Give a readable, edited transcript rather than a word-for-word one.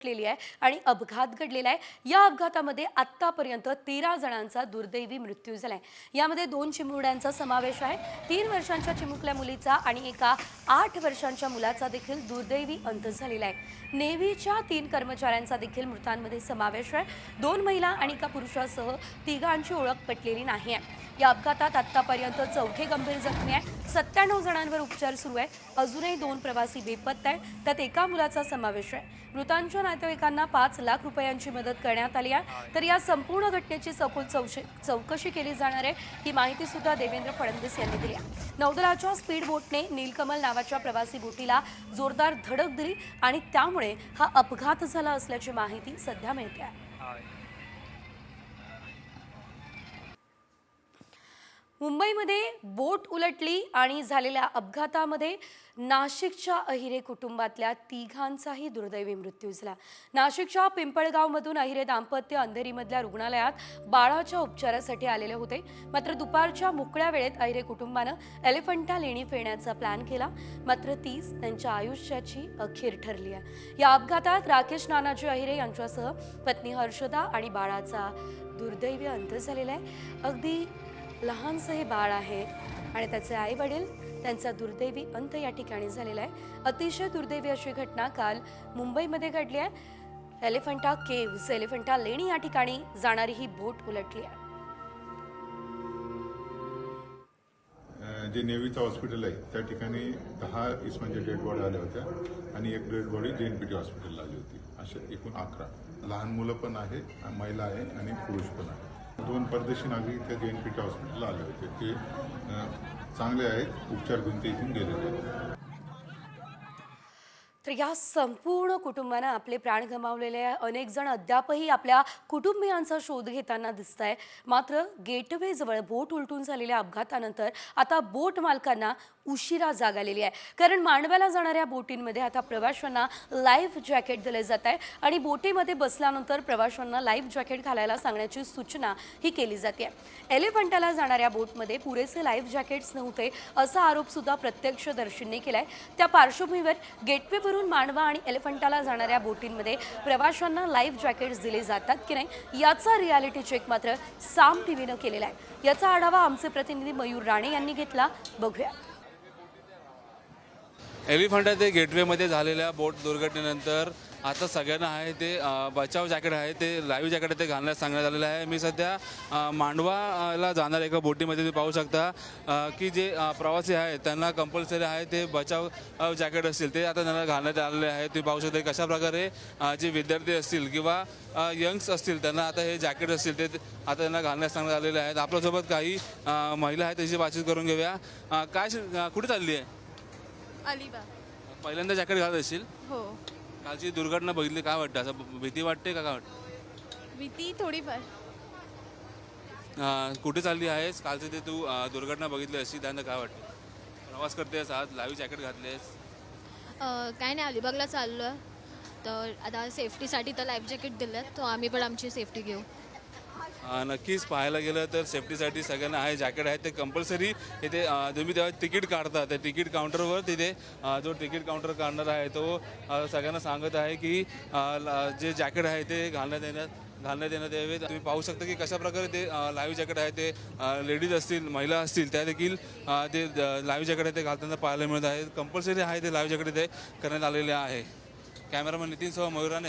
घडलेली आहे आणि अपघात घडलेला आहे। या अपघातामध्ये आतापर्यंत 13 जणांचा दुर्दैवी मृत्यू झालाय। यामध्ये 2 चिमुरड्यांचा समावेश आहे। 3 वर्षांच्या चिमुकल्या मुलीचा आणि एका 8 वर्षांच्या मुलाचा देखील दुर्दैवी अंत झालेला आहे। नेव्हीच्या 3 कर्मचाऱ्यांचा देखील मृतांमध्ये समावेश आहे। 2 महिला आणि एका पुरुषासह तिघांची ओळख पटलेली नाही आहे। या अपघातात आतापर्यंत 4 गंभीर जखमी आहे। 97 जणांवर उपचार सुरू आहे। अजूनही 2 प्रवासी बेपत्ता आहेत, त्यात एका मुलाचा समावेश आहे। मृतांच्या नातेवाईकांना 5 लाख रुपयांची मदत करण्यात आली आहे। तर या संपूर्ण घटनेची सखोल चौकशी केली जाणार आहे, ही माहिती सुद्धा देवेंद्र फडणवीस यांनी दिली आहे। नौदलाच्या स्पीड बोटने नीलकमल नावाच्या प्रवासी बोटीला जोरदार धडक दिली आणि त्यामुळे हा अपघात झाला असल्याची माहिती सध्या मिळते आहे। मुंबईमध्ये बोट उलटली आणि झालेल्या अपघातामध्ये नाशिकच्या अहिरे कुटुंबातल्या तिघांचाही दुर्दैवी मृत्यू झाला। नाशिकच्या पिंपळगावमधून अहिरे दाम्पत्य अंधेरीमधल्या रुग्णालयात बाळाच्या उपचारासाठी आलेले होते। मात्र दुपारच्या मोकळ्या वेळेत अहिरे कुटुंबानं एलिफंटा लेणी फिरण्याचा प्लॅन केला, मात्र तीच त्यांच्या आयुष्याची अखेर ठरली आहे। या अपघातात राकेश नानाजी अहिरे यांच्यासह पत्नी हर्षदा आणि बाळाचा दुर्दैवी अंत झालेला आहे। अगदी लहानसं हे बाळ आहे आणि त्याचे आई वडील त्यांचा दुर्दैवी अंत या ठिकाणी झालेला आहे। अतिशय दुर्दैवी अशी घटना काल मुंबईमध्ये घडली आहे। एलिफंटा केव्स, एलिफंटा लेणी या ठिकाणी जाणारी ही बोट उलटली आहे। जे नेव्हीचं हॉस्पिटल आहे त्या ठिकाणी 10 इसमांच्या डेड बॉडी आल्या होत्या आणि एक डेड बॉडी JNPT हॉस्पिटलला आली होती। असे एकूण 11 लहान मुलं पण आहे, महिला आहे आणि पुरुष पण आहे। 2 परदेशी नागरिक त्या JNPT हॉस्पिटलला आले होते, ते चांगले आहेत, उपचार घेऊन ते इथून गेलेले आहेत। तर या संपूर्ण कुटुंबानं आपले प्राण गमावलेले अनेक जण अद्यापही आपल्या कुटुंबियांचा शोध घेताना दिसत आहे। मात्र गेटवे जवळ बोट उलटून झालेल्या अपघातानंतर आता बोट मालकांना उशिरा जाग आलेली आहे, कारण मांडव्याला जाणाऱ्या बोटींमध्ये आता प्रवाशांना लाईफ जॅकेट दिले जात आहे आणि बोटीमध्ये बसल्यानंतर प्रवाशांना लाईफ जॅकेट घालायला सांगण्याची सूचना ही केली जाते। एलिफंटाला जाणाऱ्या बोटमध्ये पुरेसे लाईफ जॅकेट्स नव्हते असा आरोप सुद्धा प्रत्यक्षदर्शींनी केलाय। त्या पार्श्वभूमीवर गेटवेवरून मांडवा आणि एलिफंटाला जाणाऱ्या बोटींमध्ये प्रवाशांना लाईफ जॅकेट्स दिले जातात की नाही याचा रियालिटी चेक मात्र साम टीव्हीनं केलेला आहे। याचा आढावा आमचे प्रतिनिधी मयूर राणे यांनी घेतला, बघूया। एलिफंटा ते गेटवेमध्ये झालेल्या बोट दुर्घटनेनंतर आता सगळ्यांना आहे ते बचाव जॅकेट आहे, ते लाईव्ह जॅकेट ते घालण्यास सांगण्यात आलेलं आहे। मी सध्या मांडवाला जाणाऱ्या एका बोटीमध्ये तुम्ही पाहू शकता की जे प्रवासी आहेत त्यांना कंपल्सरी आहे ते बचाव जॅकेट असतील ते आता त्यांना घालण्यात आलेले आहे। तुम्ही पाहू शकता कशा प्रकारे जे विद्यार्थी असतील किंवा यंग्स असतील त्यांना आता हे जॅकेट असतील ते आता त्यांना घालण्यास सांगण्यात आलेले आहेत। आपल्यासोबत काही महिला आहेत, त्याची बातचीत करून घेऊया। काय कुठे चालली आहे? अलिबाग। पहिल्यांदा जॅकेट घालत असतील? हो। कालची दुर्घटना बघितली, काय वाटतं? असं भीती वाटते का? काय वाटतं? भीती थोडीफार। कुठे चालली आहेस? कालची ते तू दुर्घटना बघितली अशी, त्यानंतर काय वाटतं? प्रवास करतेस, आज लाईव्ह जॅकेट घातलेस? काय नाही, अलिबागला चाललो आहे, तर आता सेफ्टीसाठी तर लाईफ जॅकेट दिलं, तर आम्ही पण आमची सेफ्टी घेऊ। नक्कीच पाहायला गेलं तर सेफ्टीसाठी सगळ्यांना आहे जॅकेट आहे ते कंपल्सरी। इथे तुम्ही तेव्हा तिकीट काढता त्या तिकीट काउंटरवर तिथे जो तिकीट काउंटर काढणार आहे तो सगळ्यांना सांगत आहे की जे जॅकेट आहे ते घालण्यात येण्यात यावे। तुम्ही पाहू शकता की कशा प्रकारे ते लाईव्ह जॅकेट आहे ते लेडीज असतील, महिला असतील, त्या देखील ते लाईव्ह जॅकेट आहे ते घालताना पाहायला मिळत आहे। कंपल्सरी आहे ते लाईव्ह जॅकेट ते करण्यात आलेले आहे। कॅमेरामन नितीनसह मयूर राणे।